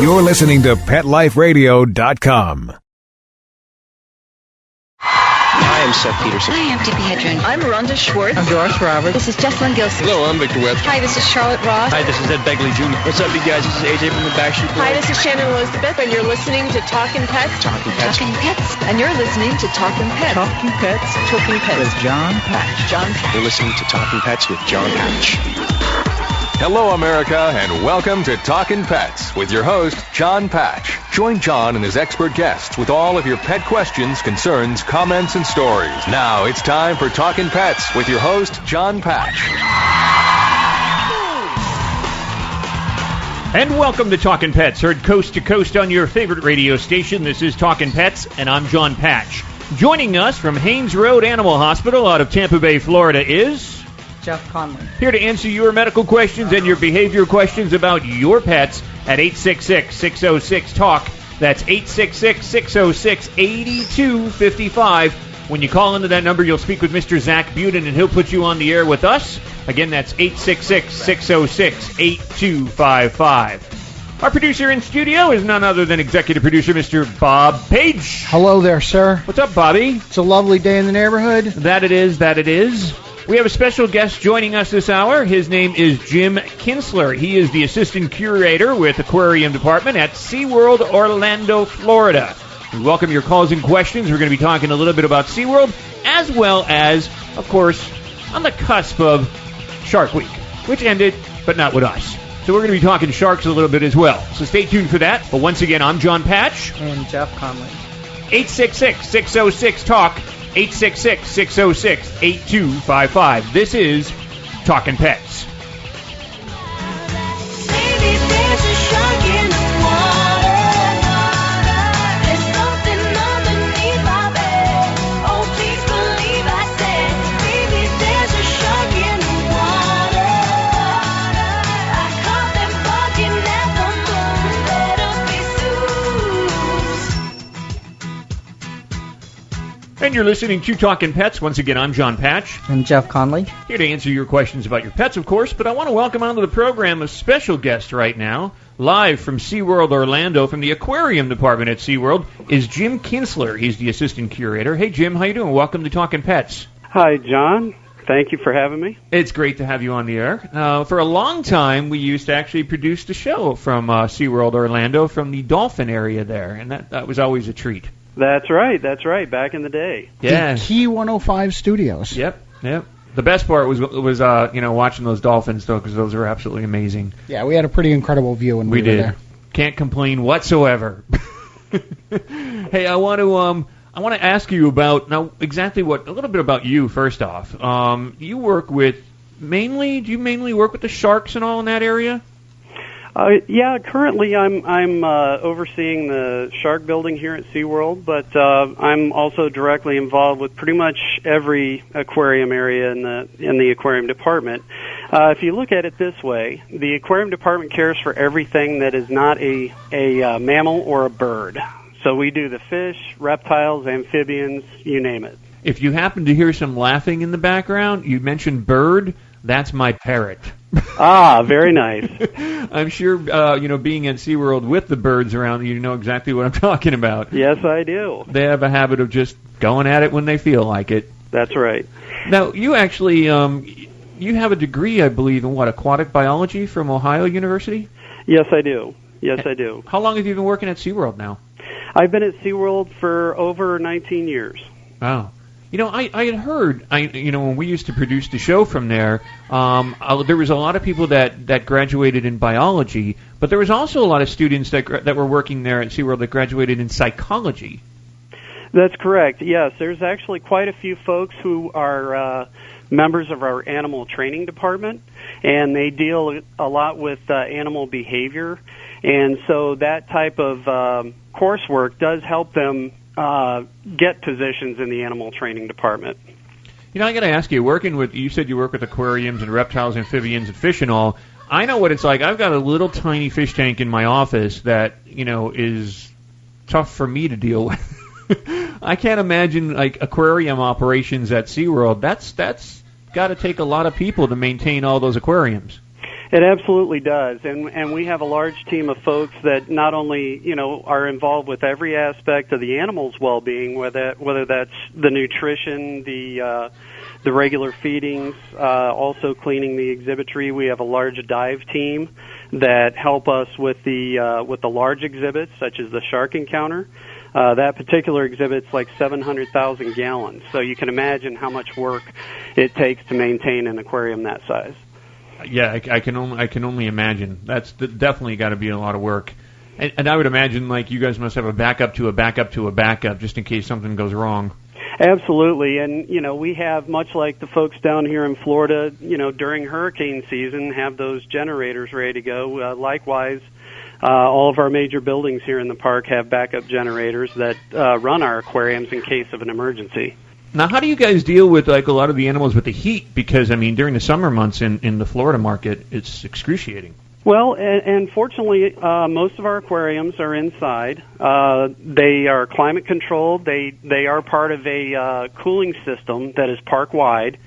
You're listening to PetLifeRadio.com. Hi, I'm Seth Peterson. Hi, I'm Tippi Hedren. I'm Rhonda Schwartz. I'm Doris Roberts. This is Jessalyn Gilson. Hello, I'm Victor West. Hi, this is Charlotte Ross. Hi, this is Ed Begley Jr. What's up, you guys? This is AJ from the Backstreet Boys. Hi, this is Shannon Elizabeth, and you're listening to Talkin' Pets. Talkin' Pets. Talkin' Pets. And you're listening to Talkin' Pets. Talking Pets. Talkin' Pets. With Jon Patch. Jon Patch. You're listening to Talkin' Pets with Jon Patch. Hello, America, and welcome to Talkin' Pets with your host, Jon Patch. Join Jon and his expert guests with all of your pet questions, concerns, comments, and stories. Now it's time for Talkin' Pets with your host, Jon Patch. And welcome to Talkin' Pets, heard coast to coast on your favorite radio station. This is Talkin' Pets, and I'm Jon Patch. Joining us from Haynes Road Animal Hospital out of Tampa Bay, Florida is Jeff Conley. here to answer your medical questions and your behavior questions about your pets at 866-606-TALK. That's 866-606-8255. When you call into that number, you'll speak with Mr. Zach Buden, and he'll put you on the air with us. Again, that's 866-606-8255. Our producer in studio is none other than executive producer Mr. Bob Page. Hello there, sir. What's up, Bobby? It's a lovely day in the neighborhood. That it is, that it is. We have a special guest joining us this hour. His name is Jim Kinsler. He is the assistant curator with Aquarium Department at SeaWorld Orlando, Florida. We welcome your calls and questions. We're going to be talking a little bit about SeaWorld, as well as, of course, on the cusp of Shark Week, which ended, but not with us. So we're going to be talking sharks a little bit as well. So stay tuned for that. But once again, I'm Jon Patch. And Jeff Conley. 866-606-TALK. 866-606-8255. This is Talkin' Pets. Maybe there's a shark in the water. There's something underneath my bed. Oh, please believe I said, maybe there's a shark in the water. I caught them barking at the moon. Better be soon. And you're listening to Talkin' Pets. Once again, I'm Jon Patch, And Jeff Conley. here to answer your questions about your pets, of course. But I want to welcome onto the program a special guest right now, live from SeaWorld Orlando, from the Aquarium Department at SeaWorld, is Jim Kinsler. He's the assistant curator. Hey, Jim, how you doing? Welcome to Talkin' Pets. Hi, John. Thank you for having me. It's great to have you on the air. For a long time, we used to actually produce the show from SeaWorld Orlando, from the dolphin area there, and that was always a treat. That's right. Back in the day. Yeah. The Key 105 Studios. Yep. The best part was watching those dolphins, though, because those are absolutely amazing. Yeah, we had a pretty incredible view when we were did. there. Can't complain whatsoever. Hey, I want to ask you about a little bit about you first off. You work with do you mainly work with the sharks and all in that area? Yeah, currently I'm overseeing the shark building here at SeaWorld, but I'm also directly involved with pretty much every aquarium area in the aquarium department. If you look at it this way, the aquarium department cares for everything that is not a mammal or a bird. So we do the fish, reptiles, amphibians, you name it. If you happen to hear some laughing in the background, you mentioned bird. That's my parrot. Ah, very nice. I'm sure, being at SeaWorld with the birds around, you know exactly what I'm talking about. Yes, I do. They have a habit of just going at it when they feel like it. That's right. Now, you actually, you have a degree, I believe, in aquatic biology from Ohio University? Yes, I do. I do. How long have you been working at SeaWorld now? I've been at SeaWorld for over 19 years. Wow. I had heard, when we used to produce the show from there, there was a lot of people that graduated in biology, but there was also a lot of students that were working there at SeaWorld that graduated in psychology. That's correct, yes. There's actually quite a few folks who are members of our animal training department, and they deal a lot with animal behavior, and so that type of coursework does help them get positions in the animal training department. I got to ask you, you said you work with aquariums and reptiles, amphibians, and fish and all. I know what it's like. I've got a little tiny fish tank in my office that, is tough for me to deal with. I can't imagine, aquarium operations at SeaWorld. That's got to take a lot of people to maintain all those aquariums. It absolutely does, and we have a large team of folks that not only are involved with every aspect of the animal's well-being, whether that's the nutrition, the regular feedings, also cleaning the exhibitry. We have a large dive team that help us with the large exhibits, such as the shark encounter. That particular exhibit's like 700,000 gallons, so you can imagine how much work it takes to maintain an aquarium that size. Yeah, I can only imagine. That's definitely got to be a lot of work. And I would imagine, like, you guys must have a backup to a backup to a backup just in case something goes wrong. Absolutely, and we have, much like the folks down here in Florida, during hurricane season, have those generators ready to go. Likewise, all of our major buildings here in the park have backup generators that run our aquariums in case of an emergency. Now, how do you guys deal with, like, a lot of the animals with the heat? Because, I mean, during the summer months in the Florida market, it's excruciating. Well, and fortunately, most of our aquariums are inside. They are climate controlled. They are part of a cooling system that is park-wide.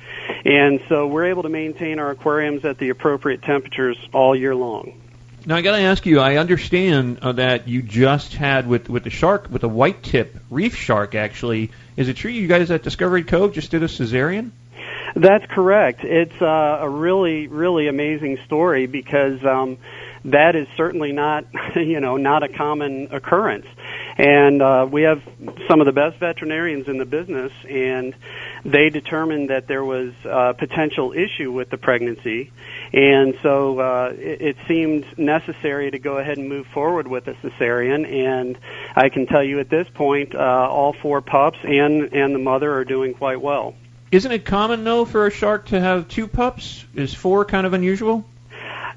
And so we're able to maintain our aquariums at the appropriate temperatures all year long. Now, I got to ask you, I understand that you just had with the shark, with a white tip reef shark, actually. Is it true you guys at Discovery Cove just did a cesarean? That's correct. It's a really, really amazing story because that is certainly not, not a common occurrence. And we have some of the best veterinarians in the business, and they determined that there was a potential issue with the pregnancy. And so it seemed necessary to go ahead and move forward with a cesarean. And I can tell you at this point, all 4 pups and the mother are doing quite well. Isn't it common, though, for a shark to have 2 pups? Is 4 kind of unusual?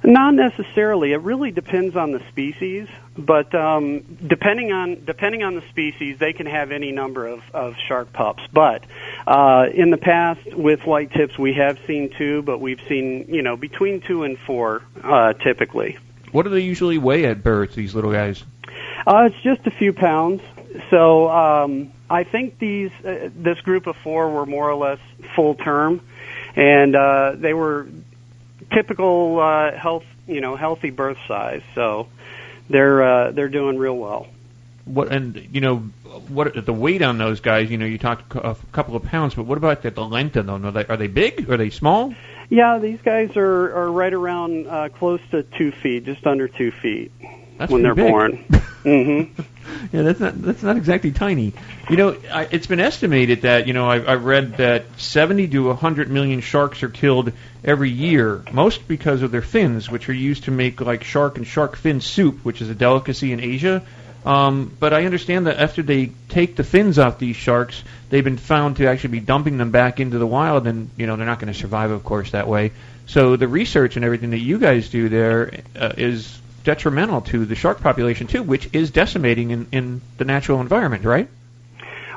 Not necessarily. It really depends on the species, but depending on the species, they can have any number of shark pups. But in the past, with white tips, we have seen 2, but we've seen between 2 and 4 typically. What do they usually weigh at birth, these little guys? It's just a few pounds. So I think this group of 4 were more or less full term, and they were typical healthy birth size. So they're doing real well. What the weight on those guys? You talked a couple of pounds, but what about the length of them? Are they big? Are they small? Yeah, these guys are right around close to 2 feet, just under 2 feet. That's when they're big. born. Mm-hmm. Yeah, that's not exactly tiny. It's been estimated that I've read that 70 to 100 million sharks are killed every year, most because of their fins, which are used to make like shark and shark fin soup, which is a delicacy in Asia. But I understand that after they take the fins off these sharks, they've been found to actually be dumping them back into the wild, and they're not going to survive, of course, that way. So the research and everything that you guys do there is detrimental to the shark population too, which is decimating in the natural environment, right?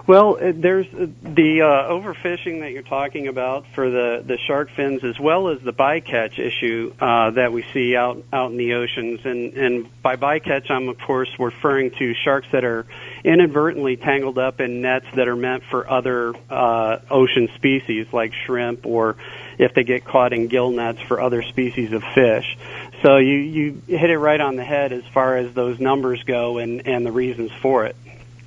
Well, there's the overfishing that you're talking about for the shark fins, as well as the bycatch issue that we see out in the oceans. And by bycatch, I'm, of course, referring to sharks that are inadvertently tangled up in nets that are meant for other ocean species, like shrimp, or if they get caught in gill nets for other species of fish. So you hit it right on the head as far as those numbers go and the reasons for it.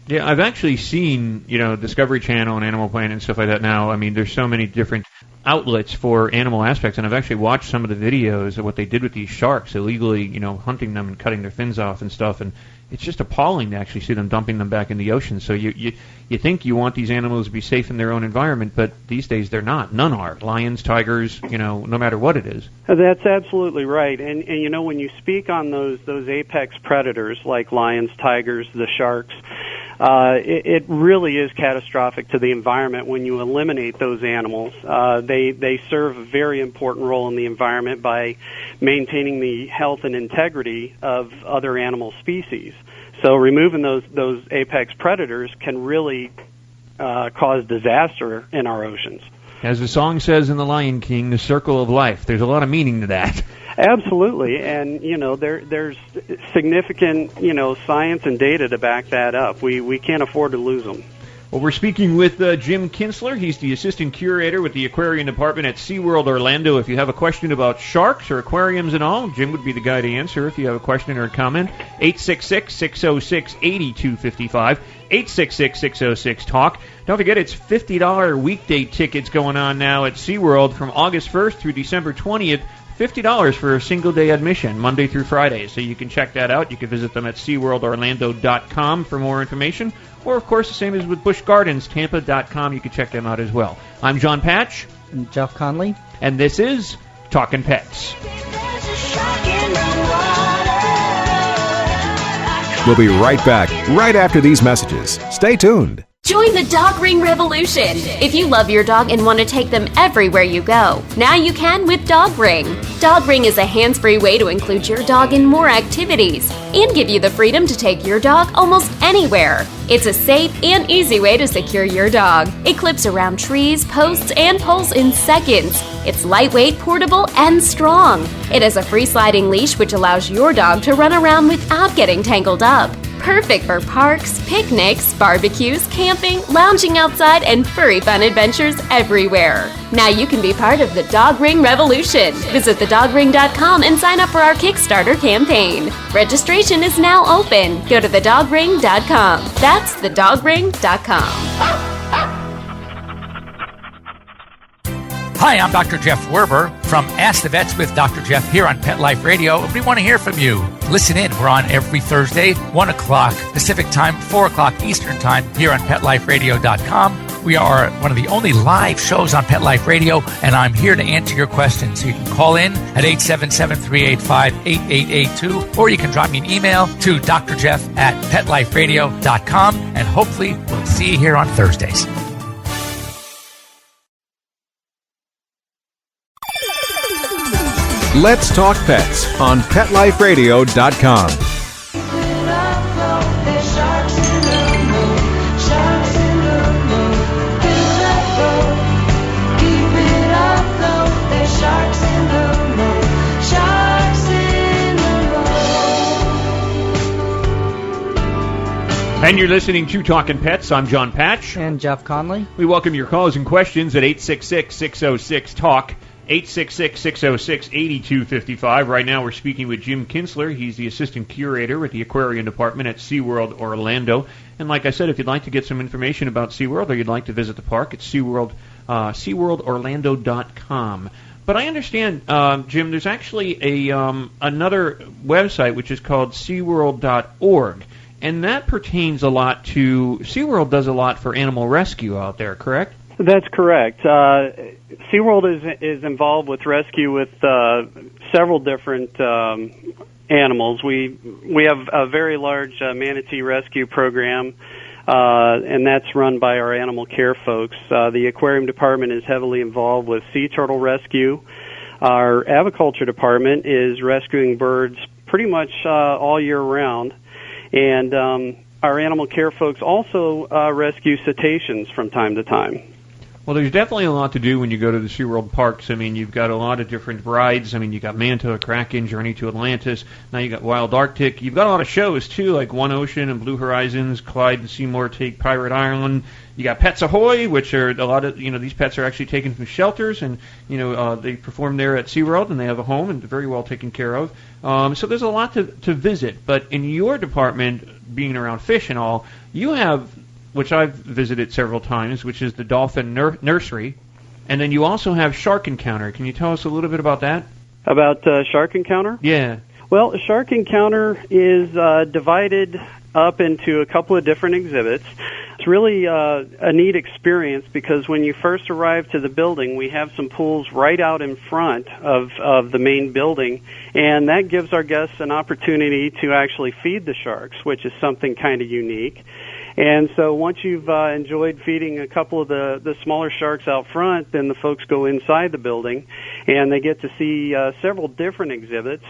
Yeah, I've actually seen, Discovery Channel and Animal Planet and stuff like that now. I mean, there's so many different outlets for animal aspects, and I've actually watched some of the videos of what they did with these sharks, illegally, hunting them and cutting their fins off and stuff, and it's just appalling to actually see them dumping them back in the ocean. So you think you want these animals to be safe in their own environment, but these days they're not. None are. Lions, tigers, no matter what it is. That's absolutely right. And when you speak on those apex predators like lions, tigers, the sharks, it really is catastrophic to the environment when you eliminate those animals. They serve a very important role in the environment by maintaining the health and integrity of other animal species. So removing those apex predators can really cause disaster in our oceans. As the song says in The Lion King, the circle of life. There's a lot of meaning to that. Absolutely, and there's significant science and data to back that up. We can't afford to lose them. Well, we're speaking with Jim Kinsler. He's the assistant curator with the aquarium department at SeaWorld Orlando. If you have a question about sharks or aquariums and all, Jim would be the guy to answer. If you have a question or a comment, 866-606-8255, 866-606-TALK. Don't forget, it's $50 weekday tickets going on now at SeaWorld from August 1st through December 20th. $50 for a single-day admission, Monday through Friday. So you can check that out. You can visit them at SeaWorldOrlando.com for more information. Or, of course, the same as with Busch Gardens, Tampa.com. You can check them out as well. I'm Jon Patch. And Jeff Conley. And this is Talkin' Pets. We'll be right back, right after these messages. Stay tuned. Join the Dog Ring Revolution. If you love your dog and want to take them everywhere you go, now you can with Dog Ring. Dog Ring is a hands-free way to include your dog in more activities and give you the freedom to take your dog almost anywhere. It's a safe and easy way to secure your dog. It clips around trees, posts, and poles in seconds. It's lightweight, portable, and strong. It has a free sliding leash which allows your dog to run around without getting tangled up. Perfect for parks, picnics, barbecues, camping, lounging outside, and furry fun adventures everywhere. Now you can be part of the Dog Ring Revolution. Visit thedogring.com and sign up for our Kickstarter campaign. Registration is now open. Go to thedogring.com. That's thedogring.com. Hi, I'm Dr. Jeff Werber from Ask the Vets with Dr. Jeff here on Pet Life Radio. We want to hear from you. Listen in. We're on every Thursday, 1 o'clock Pacific Time, 4 o'clock Eastern Time here on PetLifeRadio.com. We are one of the only live shows on Pet Life Radio, and I'm here to answer your questions. So you can call in at 877-385-8882, or you can drop me an email to drjeff@PetLifeRadio.com, and hopefully we'll see you here on Thursdays. Let's Talk Pets on PetLifeRadio.com. And you're listening to Talkin' Pets. I'm Jon Patch. And Jeff Conley. We welcome your calls and questions at 866-606-TALK. 866-606-8255. Right now we're speaking with Jim Kinsler. He's the assistant curator with the aquarium department at SeaWorld Orlando. And like I said, if you'd like to get some information about SeaWorld or you'd like to visit the park, it's SeaWorldOrlando.com. But I understand, Jim, there's actually another website which is called SeaWorld.org. And that pertains a lot to, SeaWorld does a lot for animal rescue out there, correct? That's correct. SeaWorld is involved with rescue with several different animals. We have a very large manatee rescue program, and that's run by our animal care folks. The aquarium department is heavily involved with sea turtle rescue. Our aviculture department is rescuing birds pretty much all year round. And our animal care folks also rescue cetaceans from time to time. Well, there's definitely a lot to do when you go to the SeaWorld parks. I mean, you've got a lot of different rides. I mean, you've got Manta, Kraken, Journey to Atlantis. Now you've got Wild Arctic. You've got a lot of shows, too, like One Ocean and Blue Horizons, Clyde and Seymour take Pirate Island. You got Pets Ahoy, which are a lot of, these pets are actually taken from shelters, and, they perform there at SeaWorld, and they have a home, and they're very well taken care of. So there's a lot to visit. But in your department, being around fish and all, you have, which I've visited several times, which is the Dolphin Nursery, and then you also have Shark Encounter. Can you tell us a little bit about that? About Shark Encounter? Yeah. Well, Shark Encounter is divided up into a couple of different exhibits. It's really a neat experience because when you first arrive to the building, we have some pools right out in front of the main building, and that gives our guests an opportunity to actually feed the sharks, which is something kind of unique. And so once you've enjoyed feeding a couple of the smaller sharks out front, then the folks go inside the building, and they get to see several different exhibits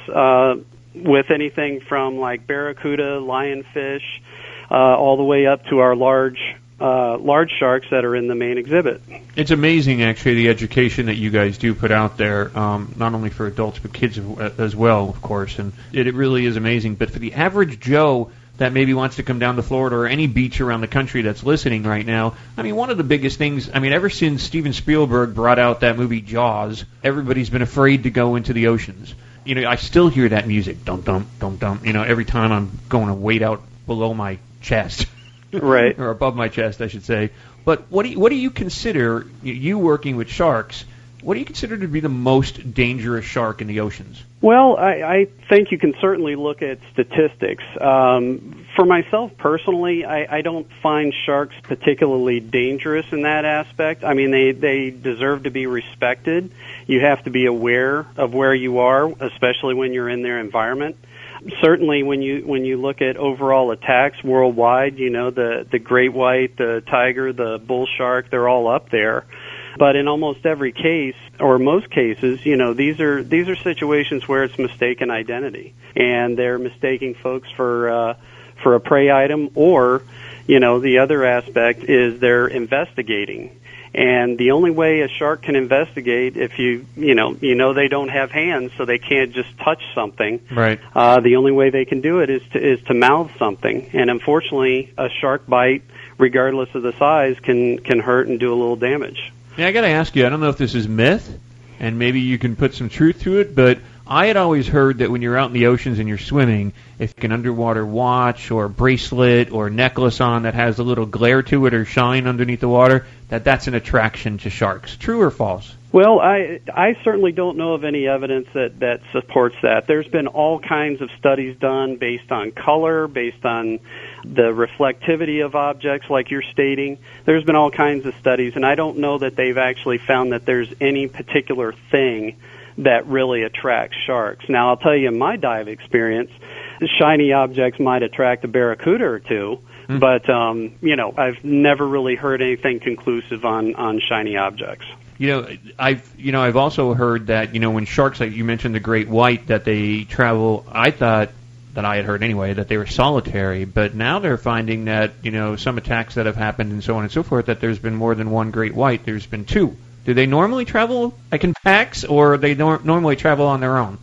with anything from like barracuda, lionfish, all the way up to our large sharks that are in the main exhibit. It's amazing, actually, the education that you guys do put out there, not only for adults but kids as well, of course, and it really is amazing. But for the average Joe that maybe wants to come down to Florida or any beach around the country that's listening right now, I mean, one of the biggest things, I mean, ever since Steven Spielberg brought out that movie Jaws, everybody's been afraid to go into the oceans. You know, I still hear that music, dum dum dum dum. You know, every time I'm going to wade out below my chest, right, or above my chest, I should say. But what do you consider, you working with sharks? What do you consider to be the most dangerous shark in the oceans? Well, I think you can certainly look at statistics. For myself personally, I don't find sharks particularly dangerous in that aspect. I mean, they deserve to be respected. You have to be aware of where you are, especially when you're in their environment. Certainly, when you look at overall attacks worldwide, you know, the great white, the tiger, the bull shark, they're all up there. But in almost every case, or most cases, you know, these are situations where it's mistaken identity, and they're mistaking folks for a prey item, or, you know, the other aspect is they're investigating. And the only way a shark can investigate, if you know they don't have hands, so they can't just touch something. Right. The only way they can do it is to mouth something. And unfortunately, a shark bite, regardless of the size, can hurt and do a little damage. Yeah, I got to ask you, I don't know if this is myth, and maybe you can put some truth to it, but I had always heard that when you're out in the oceans and you're swimming, if you an underwater watch or bracelet or necklace on that has a little glare to it or shine underneath the water, that's an attraction to sharks. True or false? Well, I certainly don't know of any evidence that supports that. There's been all kinds of studies done based on color, based on the reflectivity of objects, like you're stating. There's been all kinds of studies, and I don't know that they've actually found that there's any particular thing that really attracts sharks. Now, I'll tell you, in my dive experience, shiny objects might attract a barracuda or two, but, you know, I've never really heard anything conclusive on shiny objects. I've also heard that, you know, when sharks, like you mentioned the great white, that they travel, I thought, that I had heard anyway, that they were solitary, but now they're finding that, you know, some attacks that have happened and so on and so forth, that there's been more than one great white. There's been two. Do they normally travel like in packs, or they normally travel on their own?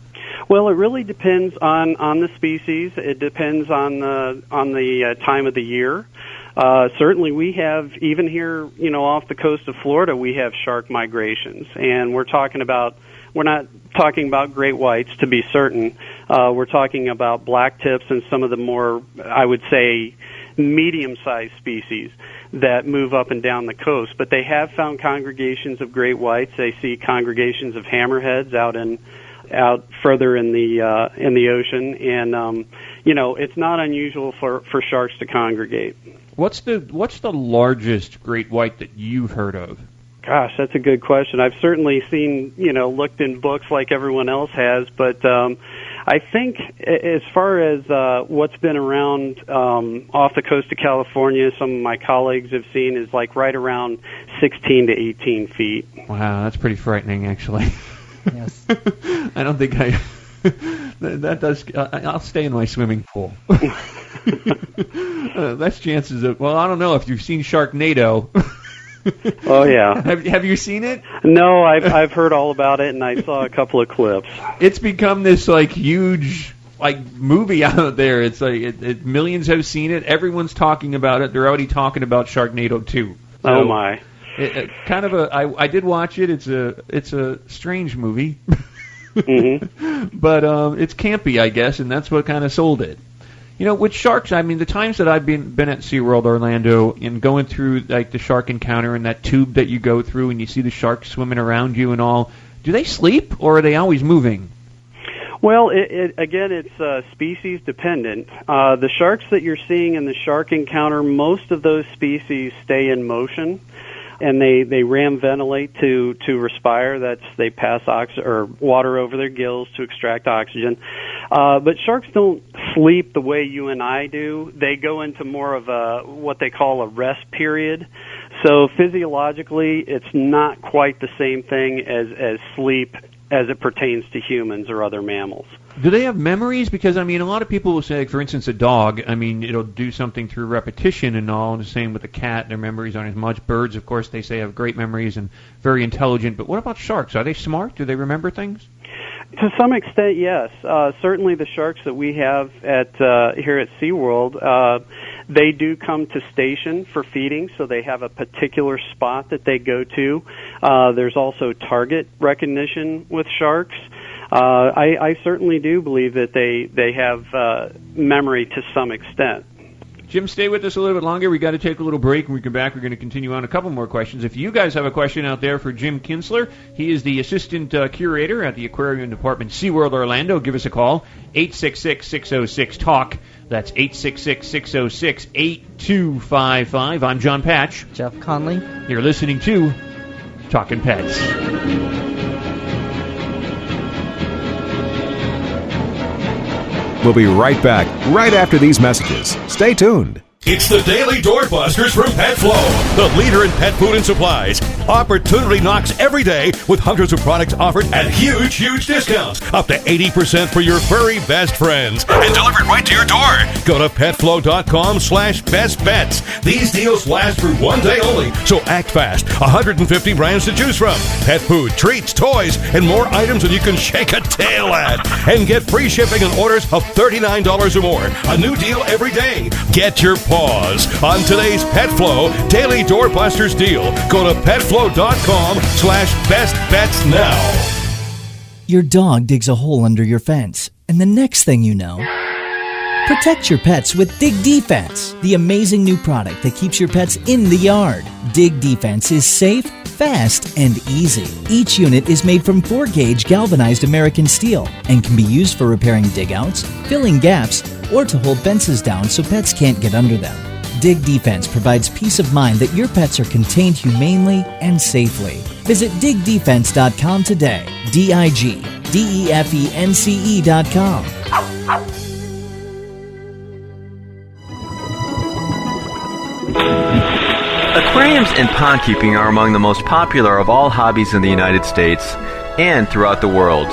Well, it really depends on the species. It depends on the time of the year. Certainly, we have, even here, you know, off the coast of Florida, we have shark migrations, and we're not talking about great whites, to be certain. We're talking about black tips and some of the more, I would say, medium-sized species that move up and down the coast. But they have found congregations of great whites. They see congregations of hammerheads out further in the ocean, and you know, it's not unusual for sharks to congregate. What's the largest great white that you've heard of? Gosh, that's a good question. I've certainly seen, you know, looked in books like everyone else has, but I think as far as what's been around off the coast of California, some of my colleagues have seen is like right around 16 to 18 feet. Wow, that's pretty frightening, actually. Yes. I don't think that does. I'll stay in my swimming pool. That's chances of. Well, I don't know if you've seen Sharknado. Oh yeah. Have you seen it? No, I've heard all about it, and I saw a couple of clips. It's become this like huge like movie out there. It's like millions have seen it. Everyone's talking about it. They're already talking about Sharknado 2. So, oh my. I did watch it. It's a strange movie. Mm-hmm. But it's campy, I guess, and that's what kind of sold it. You know, with sharks, I mean, the times that I've been at SeaWorld Orlando and going through like the shark encounter and that tube that you go through and you see the sharks swimming around you and all, do they sleep or are they always moving? Well, again, it's species dependent. The sharks that you're seeing in the shark encounter, most of those species stay in motion, and they ram ventilate to respire. They pass water over their gills to extract oxygen. But sharks don't sleep the way you and I do. They go into more of what they call a rest period. So physiologically, it's not quite the same thing as sleep as it pertains to humans or other mammals. Do they have memories? Because, I mean, a lot of people will say, like, for instance, a dog, I mean, it'll do something through repetition and all, and the same with a cat, their memories aren't as much. Birds, of course, they say have great memories and very intelligent. But what about sharks? Are they smart? Do they remember things? To some extent, yes. Certainly the sharks that we have at here at SeaWorld, they do come to station for feeding, so they have a particular spot that they go to. There's also target recognition with sharks. I certainly do believe that they have memory to some extent. Jim, stay with us a little bit longer. We got to take a little break. When we come back, we're going to continue on a couple more questions. If you guys have a question out there for Jim Kinsler, he is the assistant curator at the aquarium department, SeaWorld Orlando. Give us a call, 866-606-TALK. That's 866-606-8255. I'm Jon Patch. Jeff Conley. You're listening to Talkin' Pets. We'll be right back, right after these messages. Stay tuned. It's the Daily Doorbusters from PetFlow, the leader in pet food and supplies. Opportunity knocks every day with hundreds of products offered at huge, huge discounts. Up to 80% for your furry best friends. And delivered right to your door. Go to petflow.com/bestbets. These deals last for 1 day only, so act fast. 150 brands to choose from. Pet food, treats, toys, and more items than you can shake a tail at. And get free shipping on orders of $39 or more. A new deal every day. Get your paws on today's PetFlow Daily Doorbusters deal. Go to petflow.com/bestbets now. Your dog digs a hole under your fence, and the next thing you know, protect your pets with Dig Defense, the amazing new product that keeps your pets in the yard. Dig Defense is safe, fast, and easy. Each unit is made from 4-gauge galvanized American steel and can be used for repairing digouts, filling gaps, or to hold fences down so pets can't get under them. Dig Defense provides peace of mind that your pets are contained humanely and safely. Visit digdefense.com today. DIGDEFENCE.com. Aquariums and pond keeping are among the most popular of all hobbies in the United States and throughout the world.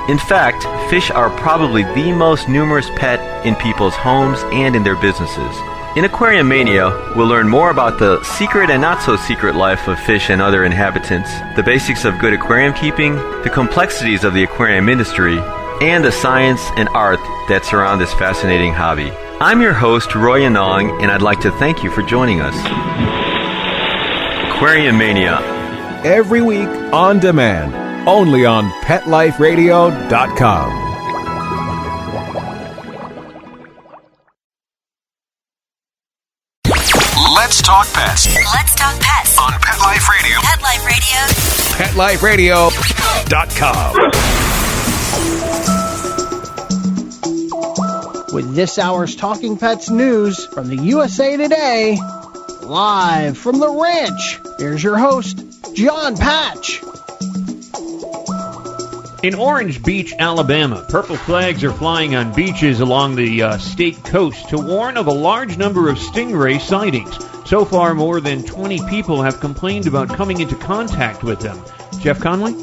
In fact, fish are probably the most numerous pet in people's homes and in their businesses. In Aquarium Mania, we'll learn more about the secret and not so secret life of fish and other inhabitants, the basics of good aquarium keeping, the complexities of the aquarium industry, and the science and art that surround this fascinating hobby. I'm your host, Roy Anong, and I'd like to thank you for joining us. Aquarium Mania. Every week on demand, only on PetLifeRadio.com. Let's talk pets. Let's talk pets On Pet Life Radio. Pet Life Radio. PetLifeRadio.com. With this hour's Talking Pets news from the USA Today, live from the ranch, here's your host, Jon Patch. In Orange Beach, Alabama, purple flags are flying on beaches along the state coast to warn of a large number of stingray sightings. So far, more than 20 people have complained about coming into contact with them. Jeff Conley?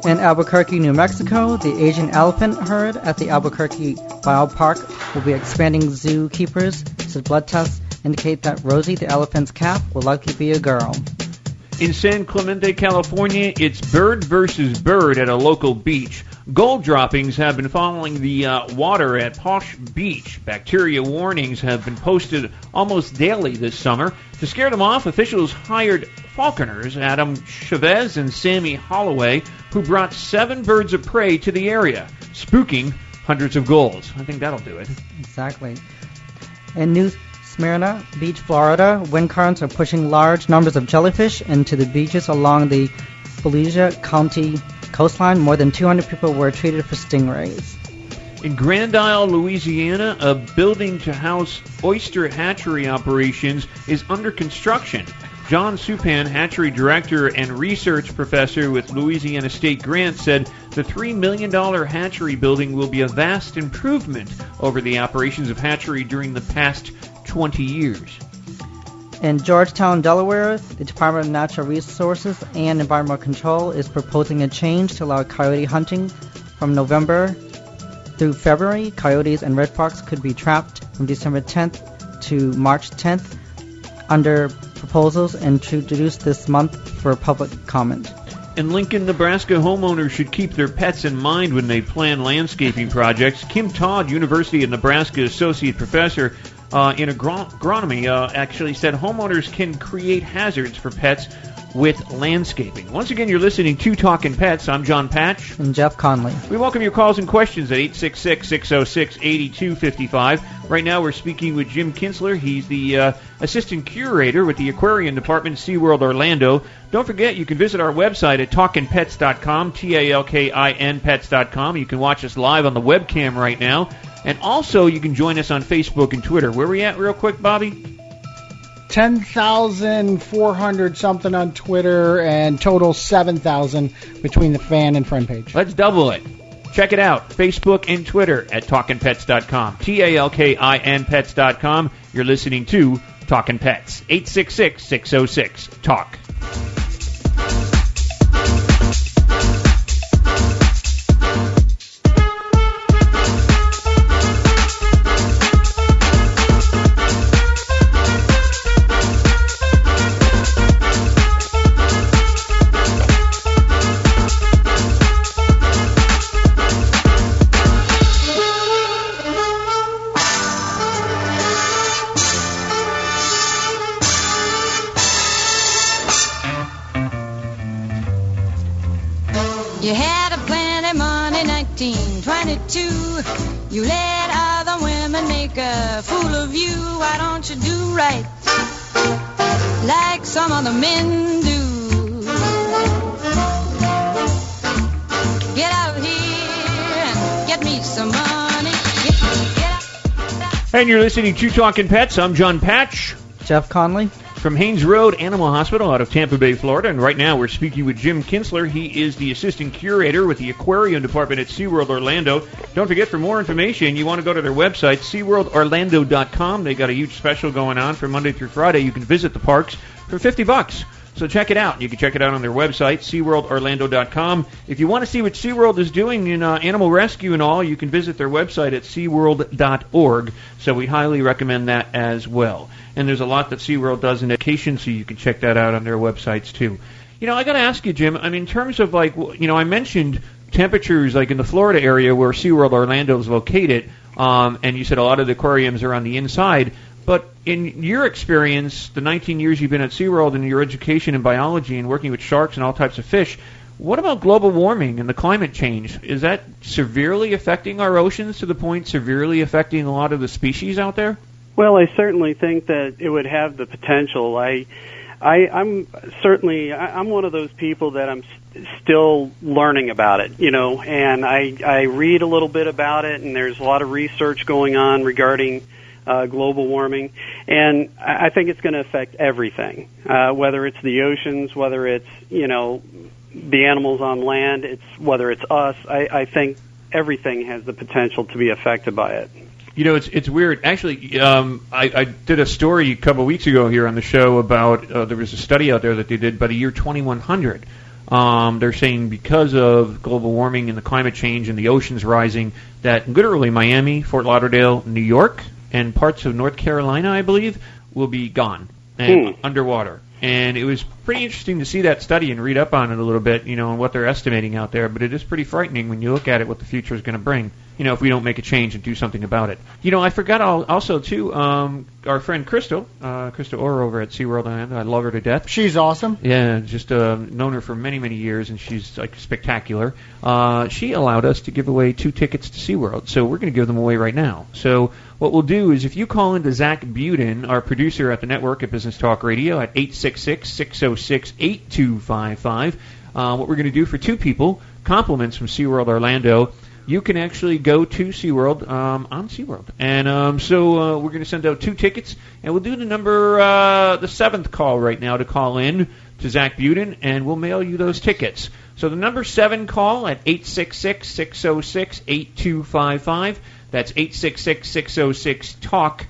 In Albuquerque, New Mexico, the Asian elephant herd at the Albuquerque Biopark will be expanding. Zookeepers said blood tests indicate that Rosie, the elephant's calf, will likely be a girl. In San Clemente, California, it's bird versus bird at a local beach. Gold droppings have been following the water at Posh Beach. Bacteria warnings have been posted almost daily this summer. To scare them off, officials hired falconers, Adam Chavez and Sammy Holloway, who brought 7 birds of prey to the area, spooking hundreds of gulls. I think that'll do it. Exactly. In New Smyrna Beach, Florida, wind currents are pushing large numbers of jellyfish into the beaches along the Volusia County coastline. More than 200 people were treated for stingrays. In Grand Isle, Louisiana, a building to house oyster hatchery operations is under construction. John Supan, hatchery director and research professor with Louisiana State Grant, said the $3 million hatchery building will be a vast improvement over the operations of hatchery during the past 20 years. In Georgetown, Delaware, the Department of Natural Resources and Environmental Control is proposing a change to allow coyote hunting from November through February. Coyotes and red fox could be trapped from December 10th to March 10th under proposals and to introduce this month for public comment. And Lincoln, Nebraska homeowners should keep their pets in mind when they plan landscaping projects. Kim Todd, University of Nebraska Associate Professor in agronomy, actually said homeowners can create hazards for pets with landscaping. Once again, you're listening to Talkin' Pets. I'm Jon Patch. And Jeff Conley. We welcome your calls and questions at 866-606-8255. Right now, we're speaking with Jim Kinsler. He's the assistant curator with the aquarium department at SeaWorld Orlando. Don't forget, you can visit our website at talkinpets.com, Talkin pets.com. You can watch us live on the webcam right now. And also, you can join us on Facebook and Twitter. Where are we at real quick, Bobby? 10,400 something on Twitter and total 7,000 between the fan and friend page. Let's double it. Check it out. Facebook and Twitter at talkinpets.com. Talkin pets.com. You're listening to Talkin' Pets. 866-606-TALK. You had a plenty money, 1922. You let other women make a fool of you. Why don't you do right like some other men do? Get out here and get me some money. And you're listening to Talkin' Pets. I'm Jon Patch. Jeff Conley. From Haynes Road Animal Hospital out of Tampa Bay, Florida. And right now we're speaking with Jim Kinsler. He is the assistant curator with the aquarium department at SeaWorld Orlando. Don't forget, for more information, you want to go to their website, SeaWorldOrlando.com. They got a huge special going on from Monday through Friday. You can visit the parks for $50. So check it out. You can check it out on their website, SeaWorldOrlando.com. If you want to see what SeaWorld is doing in animal rescue and all, you can visit their website at SeaWorld.org. So we highly recommend that as well. And there's a lot that SeaWorld does in education, so you can check that out on their websites too. You know, I got to ask you, Jim, I mean, in terms of like, you know, I mentioned temperatures like in the Florida area where SeaWorld Orlando is located, and you said a lot of the aquariums are on the inside. But in your experience, the 19 years you've been at SeaWorld and your education in biology and working with sharks and all types of fish, what about global warming and the climate change? Is that severely affecting our oceans to the point severely affecting a lot of the species out there? Well, I certainly think that it would have the potential. I'm one of those people that I'm still learning about it, you know, and I read a little bit about it, and there's a lot of research going on regarding global warming, and I think it's going to affect everything, whether it's the oceans, whether it's, you know, the animals on land, whether it's us. I think everything has the potential to be affected by it. You know, it's weird. Actually, I did a story a couple of weeks ago here on the show about there was a study out there that they did by the year 2100. They're saying because of global warming and the climate change and the oceans rising, that literally Miami, Fort Lauderdale, New York, and parts of North Carolina, I believe, will be gone and underwater. And it was pretty interesting to see that study and read up on it a little bit, you know, and what they're estimating out there. But it is pretty frightening when you look at it, what the future is going to bring, you know, if we don't make a change and do something about it. You know, I forgot also, too, our friend Crystal Orr over at SeaWorld Orlando. I love her to death. She's awesome. Yeah, just known her for many, many years, and she's, like, spectacular. She allowed us to give away 2 tickets to SeaWorld, so we're going to give them away right now. So what we'll do is if you call into Zach Buden, our producer at the network at Business Talk Radio, at 866-606-8255, what we're going to do for 2 people, compliments from SeaWorld Orlando, you can actually go to SeaWorld on SeaWorld. And so we're going to send out 2 tickets, and we'll do the number, the 7th call right now to call in to Zach Buden, and we'll mail you those tickets. So the number 7 call at 866-606-8255. That's 866-606-TALK.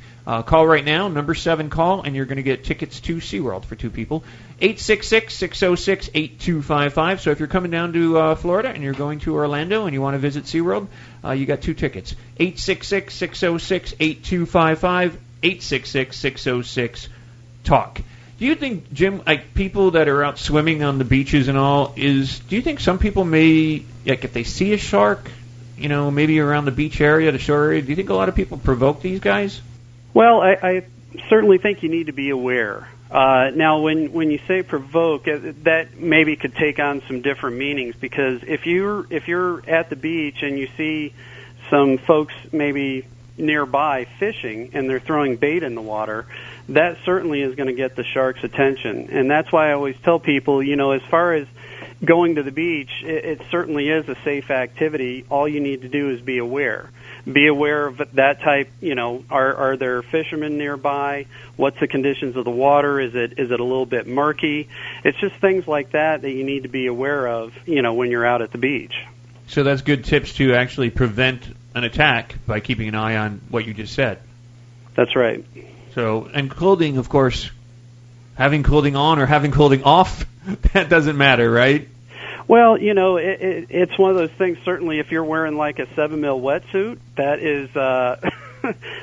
Call right now, number 7 call, and you're going to get tickets to SeaWorld for 2 people. 866-606-8255. So if you're coming down to Florida and you're going to Orlando and you want to visit SeaWorld, you got 2 tickets. 866-606-8255. 866-606-TALK. Do you think, Jim, like people that are out swimming on the beaches and all, do you think some people may, like if they see a shark, maybe around the beach area, the shore area, do you think a lot of people provoke these guys? Well, I certainly think you need to be aware. Now, when you say provoke, that maybe could take on some different meanings, because if you're at the beach and you see some folks maybe nearby fishing and they're throwing bait in the water, that certainly is going to get the shark's attention. And that's why I always tell people, as far as going to the beach, it certainly is a safe activity. All you need to do is be aware. Be aware of that type, are there fishermen nearby? What's the conditions of the water? Is it a little bit murky? It's just things like that you need to be aware of, when you're out at the beach. So that's good tips to actually prevent an attack by keeping an eye on what you just said. That's right. So, and clothing, of course, having clothing on or having clothing off, that doesn't matter, right? Well, it's one of those things. Certainly, if you're wearing like a 7mm wetsuit, that is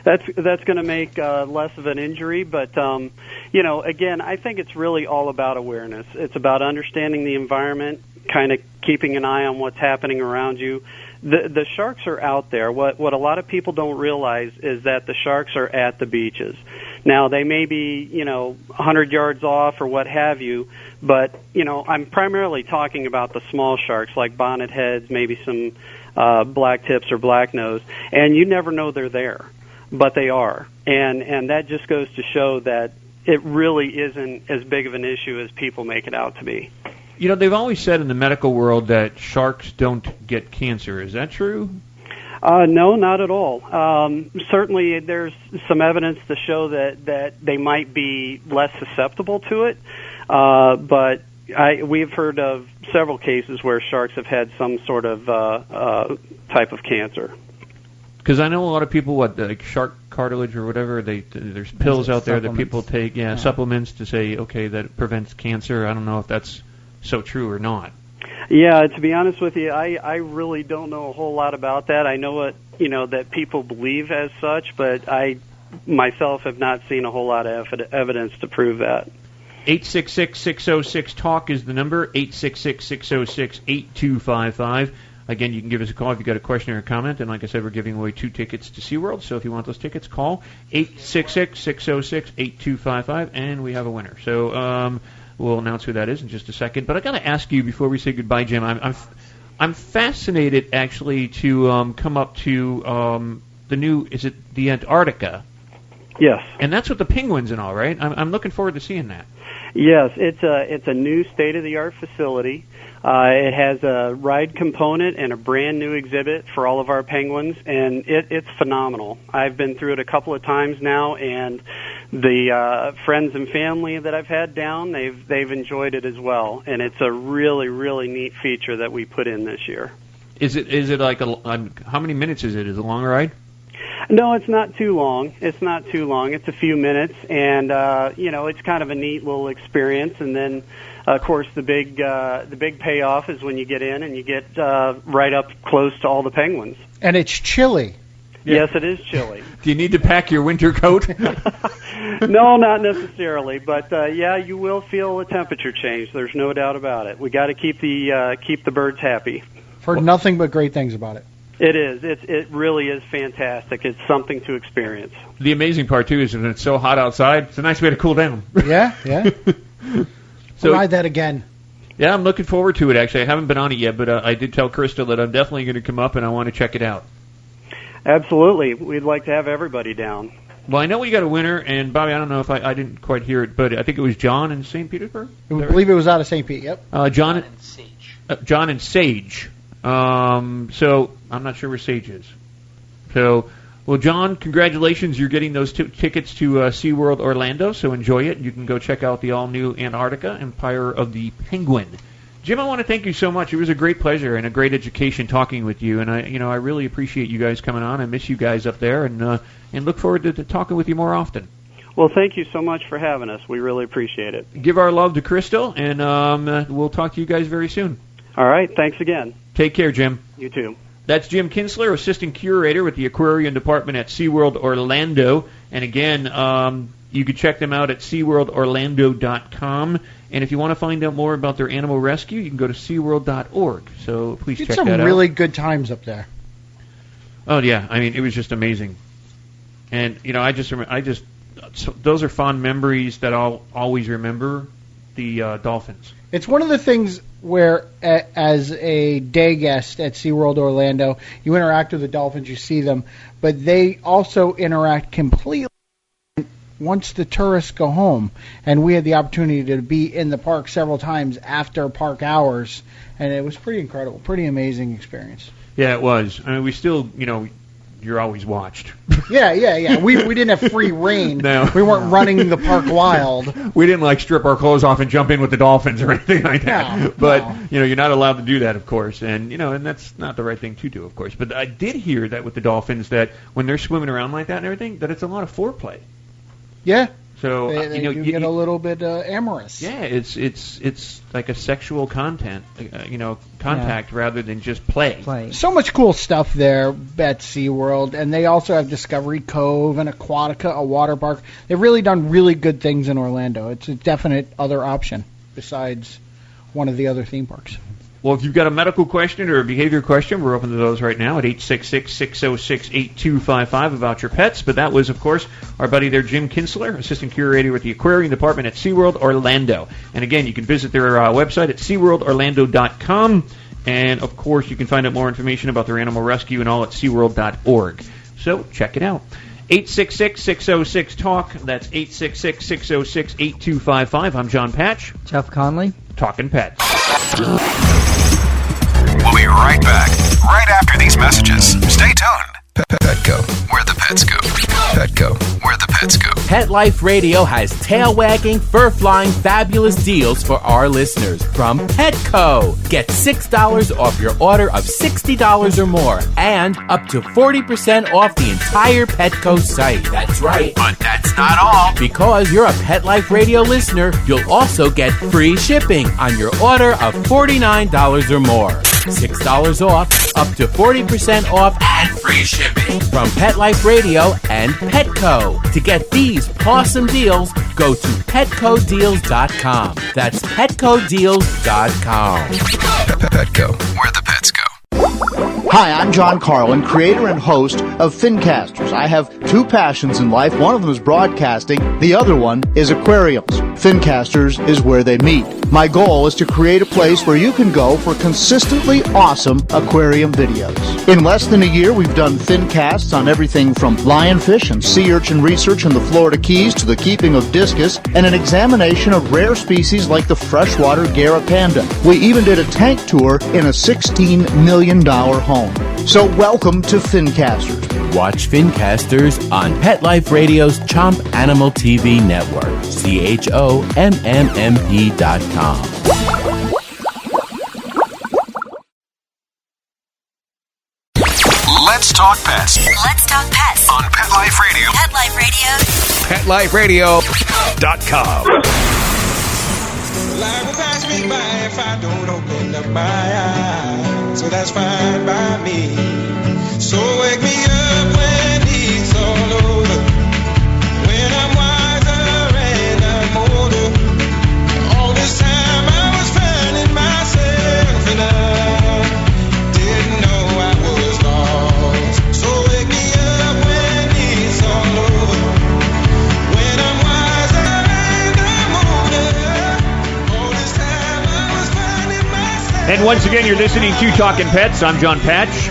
that's going to make less of an injury. But again, I think it's really all about awareness. It's about understanding the environment, kind of keeping an eye on what's happening around you. The sharks are out there. What a lot of people don't realize is that the sharks are at the beaches. Now, they may be, 100 yards off or what have you, but, I'm primarily talking about the small sharks like bonnet heads, maybe some black tips or black nose, and you never know they're there, but they are. And that just goes to show that it really isn't as big of an issue as people make it out to be. They've always said in the medical world that sharks don't get cancer. Is that true? No, not at all. Certainly, there's some evidence to show that they might be less susceptible to it, but we've heard of several cases where sharks have had some sort of type of cancer. Because I know a lot of people, like shark cartilage or whatever, there's pills out there that people take, supplements to say, okay, that prevents cancer. I don't know if that's so true or not. Yeah, to be honest with you, I really don't know a whole lot about that. I know what that people believe as such, but I myself have not seen a whole lot of evidence to prove that. 866-606-TALK is the number, 866-606-8255. Again, you can give us a call if you've got a question or a comment, and like I said, we're giving away 2 tickets to SeaWorld, so if you want those tickets, call 866-606-8255, and we have a winner. So, we'll announce who that is in just a second. But I got to ask you before we say goodbye, Jim. I'm fascinated actually to come up to the new. Is it the Antarctica? Yes. And that's with the penguins and all, right? I'm looking forward to seeing that. Yes, it's a new state-of-the-art facility. It has a ride component and a brand new exhibit for all of our penguins, and it's phenomenal. I've been through it a couple of times now, and the friends and family that I've had down, they've enjoyed it as well, and it's a really, really neat feature that we put in this year. Is it like how many minutes is it? Is it a long ride? No, it's not too long. It's not too long. It's a few minutes, and it's kind of a neat little experience. And then, of course, the big payoff is when you get in and you get right up close to all the penguins. And it's chilly. Yes, it is chilly. Do you need to pack your winter coat? No, not necessarily, but you will feel a temperature change. There's no doubt about it. We got to keep the birds happy. Heard nothing but great things about it. It is. It really is fantastic. It's something to experience. The amazing part too is when it's so hot outside, it's a nice way to cool down. Yeah. So ride that again. Yeah, I'm looking forward to it. Actually, I haven't been on it yet, but I did tell Crystal that I'm definitely going to come up and I want to check it out. Absolutely. We'd like to have everybody down. Well, I know we got a winner, and Bobby, I don't know if I didn't quite hear it, but I think it was John in St. Petersburg? I believe it was out of St. Pete, yep. John and Sage. John and Sage. So I'm not sure where Sage is. So, well, John, congratulations. You're getting those tickets to SeaWorld Orlando, so enjoy it. You can go check out the all-new Antarctica, Empire of the Penguin. Jim, I want to thank you so much. It was a great pleasure and a great education talking with you, and I really appreciate you guys coming on. I miss you guys up there, and look forward to talking with you more often. Well, thank you so much for having us. We really appreciate it. Give our love to Crystal, and we'll talk to you guys very soon. All right. Thanks again. Take care, Jim. You too. That's Jim Kinsler, Assistant Curator with the Aquarium Department at SeaWorld Orlando. And again, You could check them out at SeaWorldOrlando.com. And if you want to find out more about their animal rescue, you can go to SeaWorld.org. So please check that out. Some really good times up there. Oh, yeah. I mean, it was just amazing. And, you know, those are fond memories that I'll always remember, the dolphins. It's one of the things where, as a day guest at SeaWorld Orlando, you interact with the dolphins, you see them, but they also interact completely once the tourists go home. And we had the opportunity to be in the park several times after park hours, and it was pretty incredible, pretty amazing experience. Yeah, it was. I mean, we still, you know, you're always watched. Yeah. We didn't have free reign. No. We weren't running the park wild. We didn't, like, strip our clothes off and jump in with the dolphins or anything like that. No, but, you know, you're not allowed to do that, of course. And, you know, and that's not the right thing to do, of course. But I did hear that with the dolphins, that when they're swimming around like that and everything, that it's a lot of foreplay. Yeah. So they you know, do get a little bit amorous. Yeah, it's like a sexual contact rather than just play. So much cool stuff there at SeaWorld, and they also have Discovery Cove and Aquatica, a water park. They've really done really good things in Orlando. It's a definite other option besides one of the other theme parks. Well, if you've got a medical question or a behavior question, we're open to those right now at 866-606-8255 about your pets. But that was, of course, our buddy there, Jim Kinsler, Assistant Curator with the Aquarium Department at SeaWorld Orlando. And again, you can visit their website at SeaWorldOrlando.com. And, of course, you can find out more information about their animal rescue and all at SeaWorld.org. So check it out. 866-606-TALK. That's 866-606-8255. I'm Jon Patch. Jeff Conley. Talkin' Pets. We'll be right back, right after these messages. Stay tuned. Petco, where the pets go. Petco, where the pets go. Pet Life Radio has tail-wagging, fur-flying, fabulous deals for our listeners from Petco. Get $6 off your order of $60 or more and up to 40% off the entire Petco site. That's right. But that's not all. Because you're a Pet Life Radio listener, you'll also get free shipping on your order of $49 or more. $6 off, up to 40% off, and free shipping from Pet Life Radio and Petco. To get these awesome deals, go to PetcoDeals.com. That's PetcoDeals.com. Petco, where the pets go. Hi, I'm John Carlin, creator and host of Fincasters. I have two passions in life. One of them is broadcasting. The other one is aquariums. Fincasters is where they meet. My goal is to create a place where you can go for consistently awesome aquarium videos. In less than a year, we've done Fincasts on everything from lionfish and sea urchin research in the Florida Keys to the keeping of discus and an examination of rare species like the freshwater Gara panda. We even did a tank tour in a $16 million home. So welcome to Fincasters. Watch Fincasters on Pet Life Radio's Chomp Animal TV network, CHOMMMP.com. Let's talk pets. Let's talk pets On Pet Life Radio. Pet Life Radio. PetLifeRadio.com. Life will pass me by if I don't open up my eyes. So that's fine by me. So wake me up when it's all over. When I'm wiser and I'm older. All this time I was finding myself and I didn't know I was lost. So wake me up when it's all over. When I'm wiser and I'm older. All this time I was finding myself. And once again, you're listening to Talkin' Pets. I'm Jon Patch.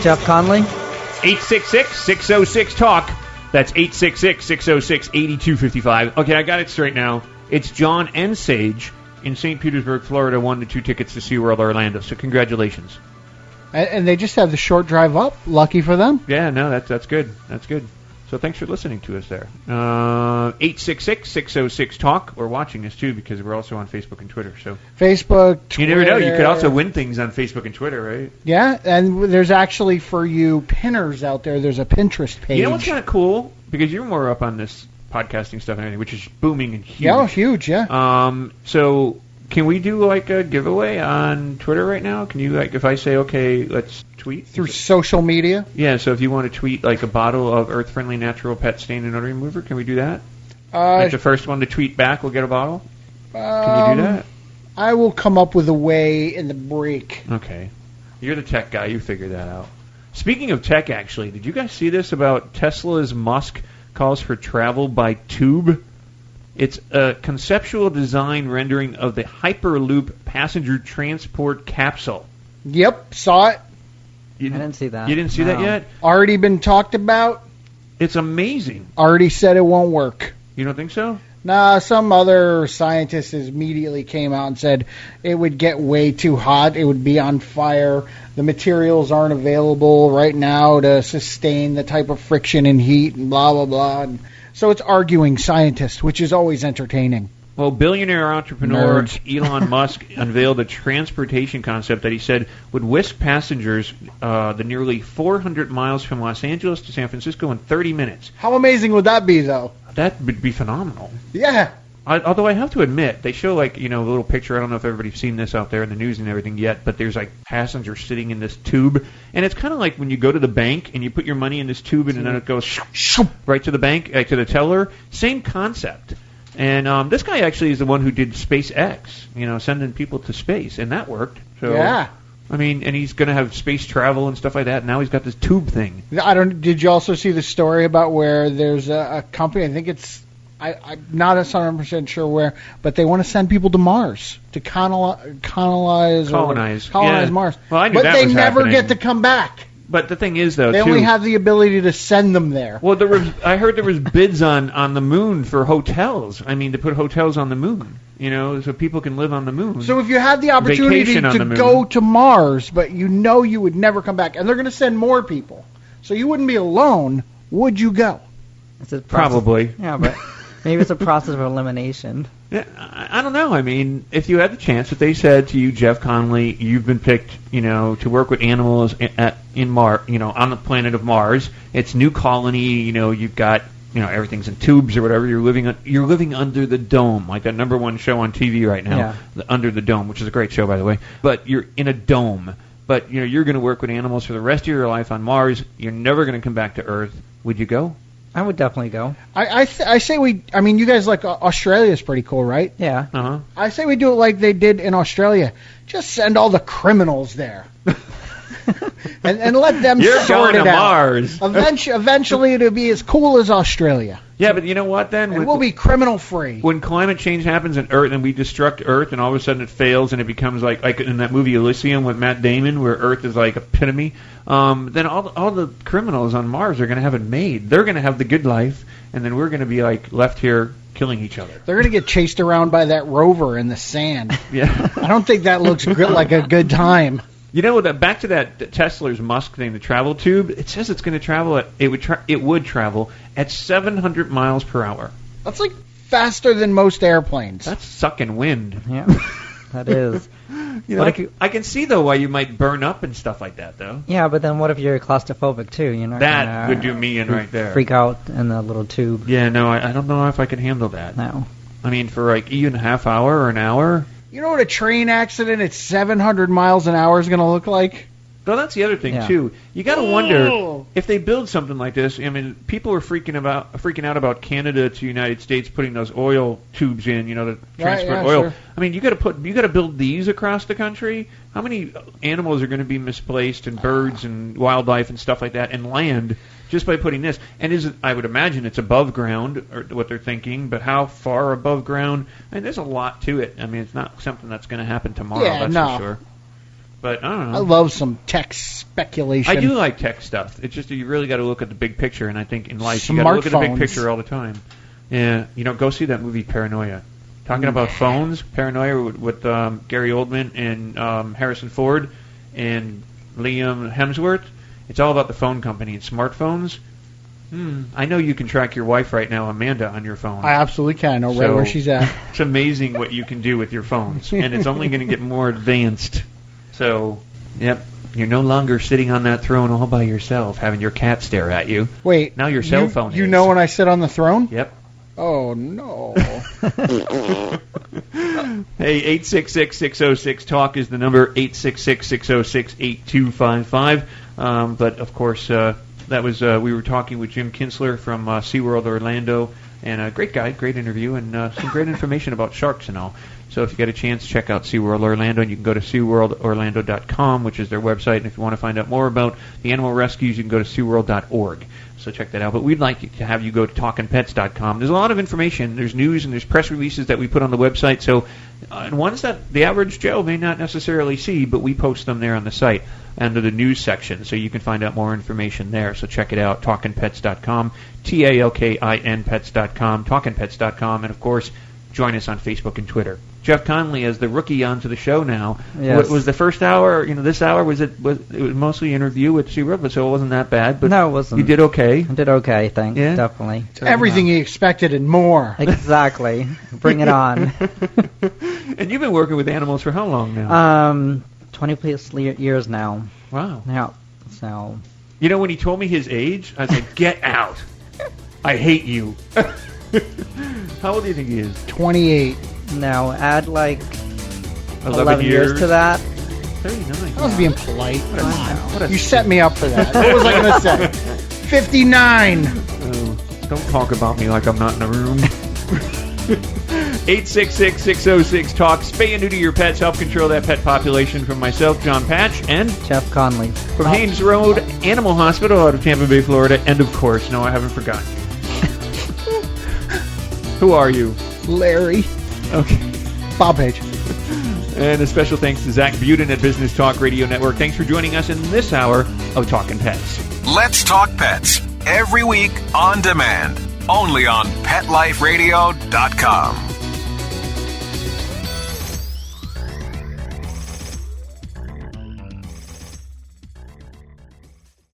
Jeff Conley. 866-606-TALK. That's 866-606-8255. Okay, I got it straight now. It's John and Sage in St. Petersburg, Florida, 1 to 2 tickets to SeaWorld Orlando. So congratulations. And they just have the short drive up. Lucky for them. Yeah, no, that's good. That's good. So thanks for listening to us there. 866-606-TALK. We're watching this, too, because we're also on Facebook and Twitter. So Facebook, Twitter. You never know. You could also win things on Facebook and Twitter, right? Yeah, and there's actually, for you pinners out there, there's a Pinterest page. You know what's kind of cool? Because you're more up on this podcasting stuff and everything, which is booming and huge. Yeah, huge, yeah. So can we do, like, a giveaway on Twitter right now? Can you, like, if I say, okay, let's tweet? Through social media? Yeah, so if you want to tweet, like, a bottle of Earth-Friendly Natural Pet Stain and Odor Remover, can we do that? Like the first one to tweet back will get a bottle? Can you do that? I will come up with a way in the break. Okay. You're the tech guy. You figure that out. Speaking of tech, actually, did you guys see this about Tesla's Musk calls for travel by tube? It's a conceptual design rendering of the Hyperloop passenger transport capsule. Yep, saw it. I didn't see that. You didn't see that yet? Already been talked about. It's amazing. Already said it won't work. You don't think so? Nah, some other scientists immediately came out and said it would get way too hot. It would be on fire. The materials aren't available right now to sustain the type of friction and heat and blah, blah, blah. And so it's arguing scientists, which is always entertaining. Well, billionaire entrepreneur Nerds. Elon Musk unveiled a transportation concept that he said would whisk passengers the nearly 400 miles from Los Angeles to San Francisco in 30 minutes. How amazing would that be, though? That would be phenomenal. Yeah. Although I have to admit, they show a little picture. I don't know if everybody's seen this out there in the news and everything yet, but there's passengers sitting in this tube, and it's kind of like when you go to the bank and you put your money in this tube and then it goes right to the bank, to the teller. Same concept. And this guy actually is the one who did SpaceX, sending people to space, and that worked. So, yeah. I mean, and he's going to have space travel and stuff like that. Now he's got this tube thing. Did you also see the story about where there's a company? I think it's. I'm not 100% sure where, but they want to send people to Mars to colonize yeah. Mars. Well, I knew but that they was never happening. get to come back. But the thing is, though, they only have the ability to send them there. Well, I heard there was bids on the moon for hotels. I mean, to put hotels on the moon, so people can live on the moon. So if you had the opportunity Vacation on the to moon. go to Mars, but you would never come back, and they're going to send more people, so you wouldn't be alone, would you go? It's a process. Probably. Yeah, but maybe it's a process of elimination. Yeah, I don't know. I mean, if you had the chance, if they said to you, Jeff Conley, you've been picked, to work with animals on the planet of Mars. It's new colony. You've got, everything's in tubes or whatever. You're living under the dome, like that #1 show on TV right now, Under the Dome, which is a great show, by the way. But you're in a dome. But you're going to work with animals for the rest of your life on Mars. You're never going to come back to Earth. Would you go? I would definitely go. I say you guys like Australia's pretty cool, right? Yeah. Uh-huh. I say we do it like they did in Australia. Just send all the criminals there. and let them You're sort going it to out. Mars. Eventually it'll be as cool as Australia. Yeah, but you know what then? And we'll be criminal free. When climate change happens in Earth and we destruct Earth and all of a sudden it fails and it becomes like in that movie Elysium with Matt Damon where Earth is like epitome, then all the criminals on Mars are going to have it made. They're going to have the good life, and then we're going to be like left here killing each other. They're going to get chased around by that rover in the sand. Yeah. I don't think that looks like a good time. Back to that Tesla's Musk thing, the travel tube. It says it's going to travel it would travel at 700 miles per hour. That's like faster than most airplanes. That's sucking wind. Yeah, that is. I can see though why you might burn up and stuff like that though. Yeah, but then what if you're claustrophobic too? That would do me in right there. Freak out in the little tube. Yeah, no, I don't know if I could handle that. No. I mean, for even a half hour or an hour. You know what a train accident at 700 miles an hour is going to look like? Well, that's the other thing too. You got to wonder if they build something like this. I mean, people are freaking out about Canada to the United States putting those oil tubes in, to transport oil. Sure. I mean, you got to build these across the country. How many animals are going to be misplaced, and birds and wildlife and stuff like that, and land just by putting this? And I would imagine it's above ground, or what they're thinking. But how far above ground? I mean, there's a lot to it. I mean, it's not something that's going to happen tomorrow. Yeah, that's for sure. But I don't know. I love some tech speculation. I do like tech stuff. It's just you really got to look at the big picture, and I think in life you got to look at the big picture all the time. Yeah, go see that movie Paranoia. Talking about phones, Paranoia with Gary Oldman and Harrison Ford and Liam Hemsworth. It's all about the phone company and smartphones. I know you can track your wife right now, Amanda, on your phone. I absolutely can. I know right where she's at. It's amazing what you can do with your phones, and it's only going to get more advanced. So, yep, you're no longer sitting on that throne all by yourself, having your cat stare at you. Wait, now your cell phone You is. know when I sit on the throne? Yep. Oh, no. Hey, 866-606-TALK is the number, 866-606-8255. But, of course, that was we were talking with Jim Kinsler from SeaWorld Orlando, And a great guy, great interview, and some great information about sharks and all. So if you get a chance, check out SeaWorld Orlando, and you can go to SeaWorldOrlando.com, which is their website. And if you want to find out more about the animal rescues, you can go to SeaWorld.org. So check that out. But we'd like to have you go to TalkinPets.com. There's a lot of information. There's news and there's press releases that we put on the website. So and ones that the average Joe may not necessarily see, but we post them there on the site under the news section. So you can find out more information there. So check it out, TalkinPets.com, TALKIN Pets.com, TalkinPets.com, and of course, join us on Facebook and Twitter. Jeff Conley as the rookie onto the show now. Yes. Was the first hour, this hour, it was mostly interview with SeaWorld, so it wasn't that bad. But no, it wasn't. You did okay. I did okay, thanks. Yeah? Definitely. Everything you expected and more. Exactly. Bring it on. And you've been working with animals for how long now? 20 plus years now. Wow. Yeah. So. When he told me his age, I was like, get out. I hate you. How old do you think he is? 28. No, add like 11 years to that. 39. I was being polite. Wow. You set me up for that. What was I going to say? 59. Don't talk about me like I'm not in the room. 866-606-TALK. Spay and neuter your pets. Help control that pet population. From myself, Jon Patch, and Jeff Conley. From Haynes Road Animal Hospital out of Tampa Bay, Florida. And of course, no, I haven't forgotten you. Who are you? Larry. Okay. Bob Page. And a special thanks to Zach Buden at Business Talk Radio Network. Thanks for joining us in this hour of Talkin' Pets. Let's Talk Pets. Every week on demand. Only on PetLifeRadio.com.